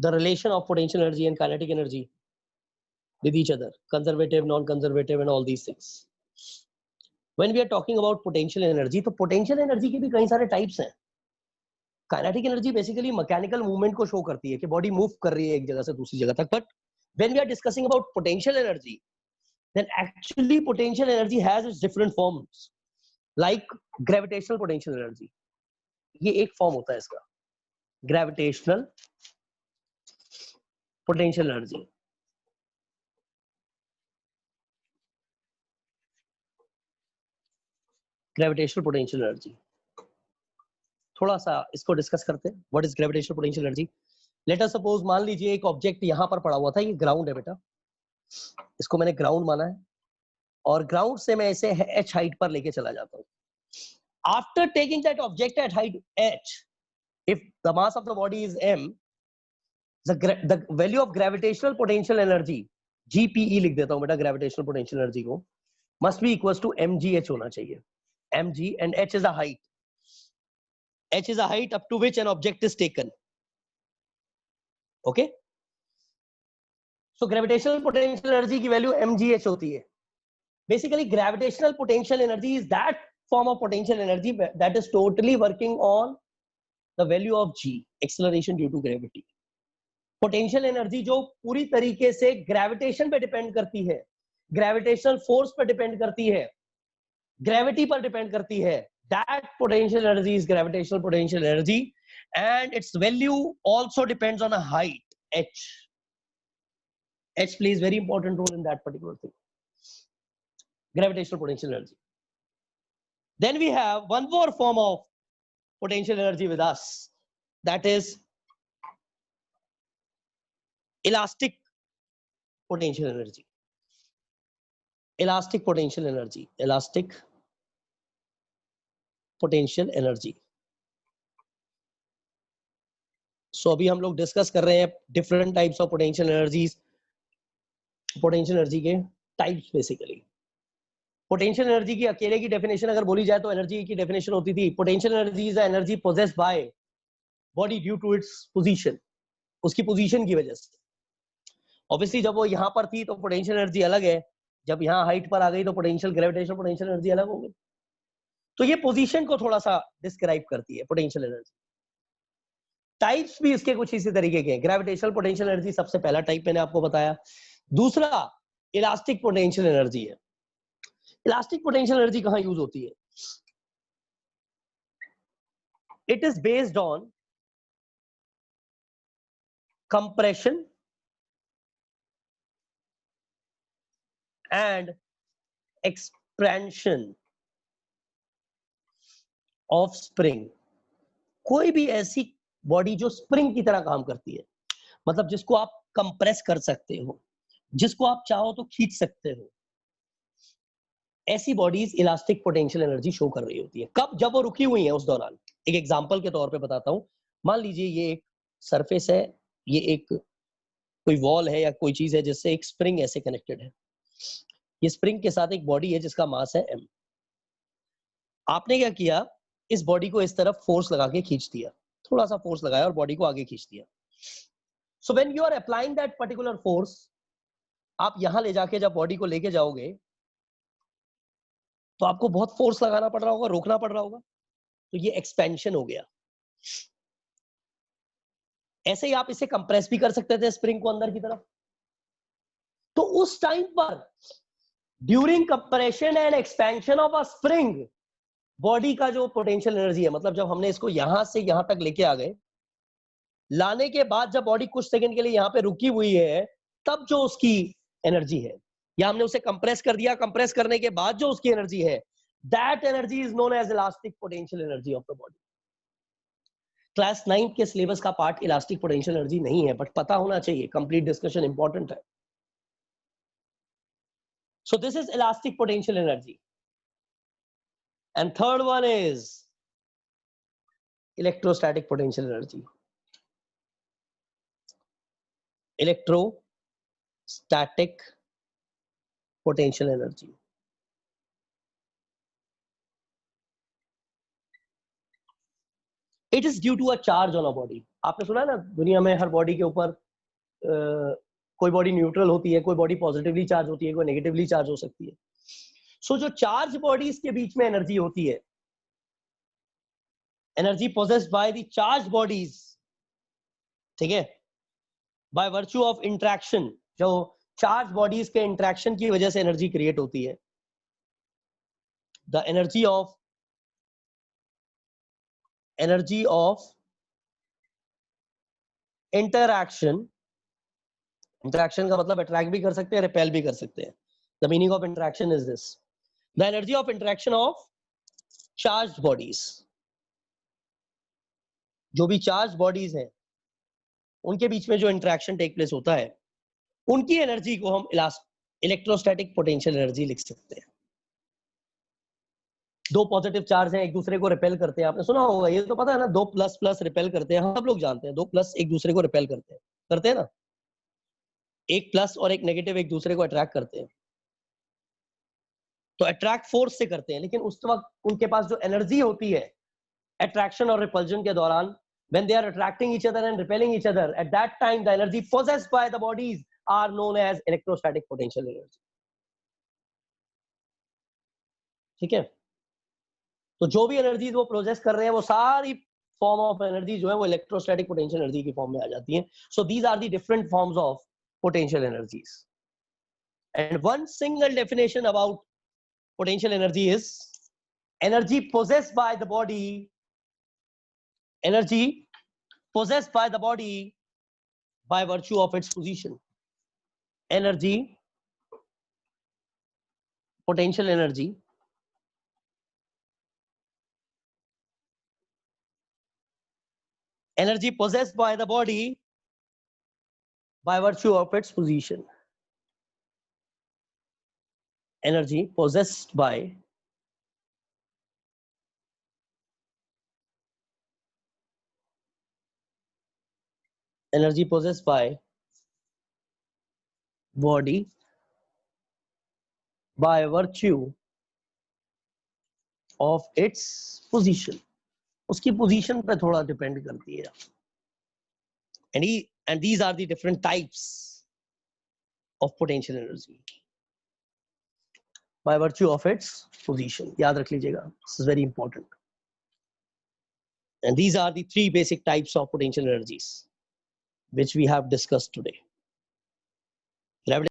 the relation of potential energy and kinetic energy with each other, conservative, non-conservative, and all these things. When we are talking about potential energy, तो potential energy के भी कई सारे types हैं. Kinetic energy basically mechanical movement को show करती है कि body move कर रही है एक जगह से दूसरी जगह तक. But when we are discussing about potential energy, then actually potential energy has its different forms, like gravitational potential energy. ये एक form होता है इसका, gravitational potential energy. Gravitational potential energy. थोड़ा सा इसको डिस्कस करते हैं. What is gravitational potential energy? Let us suppose, मान लीजिए एक ऑब्जेक्ट यहाँ पर पड़ा हुआ था, ये ग्राउंड है बेटा, इसको मैंने ग्राउंड माना है और ग्राउंड से मैं इसे h हाइट पर लेके चला जाता हूँ. After taking that object at height h, if the mass of the body is m, the value of gravitational potential energy, GPE लिख देता हूँ बेटा, gravitational potential energy को, must be equals to mgh होना चाहिए. mg and h is a height. h is a height up to which an object is taken. Okay? So gravitational potential energy की value mgh होती है. Basically, gravitational potential energy is that form of potential energy that is totally working on the value of g, acceleration due to gravity. Potential energy जो पूरी तरीके से gravitation पे depend करती है, gravitational force पे depend करती है, gravity पर depend करती है, that potential energy is gravitational potential energy, and its value also depends on a height, h. H plays very important role in that particular thing. Gravitational potential energy. Then we have one more form of potential energy with us, that is elastic potential energy. Elastic potential energy. Elastic potential energy. So अभी हम लोग discuss कर रहे हैं different types of potential energies. Potential energy के types basically. Potential energy की अकेले की डेफिनेशन अगर बोली जाए तो एनर्जी की डेफिनेशन होती थी, potential energy is energy possessed by body due to its position, उसकी पोजीशन की वजह से. ऑब्वियसली जब वो यहाँ पर थी तो पोटेंशियल एनर्जी अलग है, जब यहाँ हाइट पर आ गई तो पोटेंशियल ग्रेविटेशनल पोटेंशियल एनर्जी अलग हो गई. तो ये पोजीशन को थोड़ा सा डिस्क्राइब करती है पोटेंशियल एनर्जी. टाइप्स भी इसके कुछ इसी तरीके के हैं. ग्रेविटेशनल पोटेंशियल एनर्जी सबसे पहला टाइप मैंने आपको बताया. दूसरा इलास्टिक पोटेंशियल एनर्जी है. इलास्टिक पोटेंशियल एनर्जी कहां यूज होती है? It is based on compression and expansion of spring. कोई भी ऐसी बॉडी जो स्प्रिंग की तरह काम करती है, मतलब जिसको आप कंप्रेस कर सकते हो, जिसको आप चाहो तो खींच सकते हो, ऐसी bodies elastic potential energy show कर रही होती है. कब? जब वो रुकी हुई है उस दौरान. एक एग्जांपल के तौर पे बताता हूं. मान लीजिए ये एक सरफेस है, ये एक कोई वॉल है या कोई चीज है जिससे एक स्प्रिंग ऐसे कनेक्टेड है. ये स्प्रिंग के साथ एक बॉडी है जिसका मास है m. आपने क्या किया, इस बॉडी को इस तरफ फोर्स लगा के खींच दिया, थोड़ा सा फोर्स लगाया और बॉडी को आगे खींच दिया. So when you are applying that particular force, आप यहां ले जाके जब बॉडी को लेके जाओगे तो आपको बहुत फोर्स लगाना पड़ रहा होगा, रोकना पड़ रहा होगा, तो ये एक्सपेंशन हो गया. ऐसे ही आप इसे कंप्रेस भी कर सकते थे स्प्रिंग को अंदर की तरफ. तो उस टाइम पर during compression and expansion of a spring, body का जो पोटेंशियल एनर्जी है, मतलब जब हमने इसको यहां से यहां तक लेके आ गए, लाने के बाद जब बॉडी कुछ सेकंड के लिए यहां पे रुकी हुई है, तब जो उसकी एनर्जी है, या हमने उसे कंप्रेस कर दिया, कंप्रेस करने के बाद जो उसकी एनर्जी है, that energy is known as elastic potential energy of the body. Class 9 के सिलेबस का पार्ट इलास्टिक पोटेंशियल एनर्जी नहीं है, बट पता होना चाहिए, कंप्लीट डिस्कशन इंपॉर्टेंट है. So this is elastic potential energy. And third one is electrostatic potential energy. Electrostatic potential energy. It is due to a charge on a body. आपने सुना है ना, दुनिया में हर बॉडी के ऊपर कोई बॉडी न्यूट्रल होती है, कोई बॉडी पॉजिटिवली चार्ज होती है, कोई नेगेटिवली चार्ज हो सकती है। सो जो चार्ज बॉडीज के बीच में एनर्जी होती है, energy possessed by the charge bodies, ठीक है, बाय वर्च्यू ऑफ इंटरेक्शन, जो चार्ज बॉडीज के इंटरेक्शन की वजह से एनर्जी क्रिएट होती है। The energy of interaction, interaction का मतलब अट्रैक्ट भी कर सकते हैं, रिपेल भी कर सकते हैं। The meaning of interaction is this, the energy of interaction of charge bodies. जो भी चार्ज बॉडीज हैं उनके बीच में जो इंटरैक्शन टेक प्लेस होता है, उनकी एनर्जी को हम इलेक्ट्रोस्टैटिक पोटेंशियल एनर्जी लिख सकते हैं। दो पॉजिटिव चार्ज हैं, एक दूसरे को रिपेल करते हैं, आपने सुना होगा, ये तो पता है ना, दो प्लस प्लस रिपेल करते हैं, हम सब लोग जानते हैं, दो प्लस एक दूसरे को रिपेल करते हैं ना, एक प्लस और एक नेगेटिव एक दूसरे को अट्रैक्ट करते हैं, तो अट्रैक्ट फोर्स से करते हैं, लेकिन उस वक्त उनके पास जो एनर्जी होती है अट्रैक्शन और रिपल्जन के दौरान, when they are attracting each other and repelling each other, at that time the energy possessed by the bodies are known as electrostatic potential energy। ठीक है, तो जो भी एनर्जीज वो प्रोसेस कर रहे हैं, वो सारी फॉर्म ऑफ एनर्जी जो है वो इलेक्ट्रोस्टैटिक पोटेंशियल एनर्जी की फॉर्म में आ जाती है। So these are the different forms of potential energies, and one single definition about potential energy is energy possessed by the body, energy possessed by the body by virtue of its position, energy, potential energy, energy possessed by the body by virtue of its position, energy possessed by energy possessed by body by virtue of its position, उसकी position पे थोड़ा depend करती है। and these are the different types of potential energy by virtue of its position, याद रख लीजिएगा, this is very important, and these are the three basic types of potential energies which we have discussed today.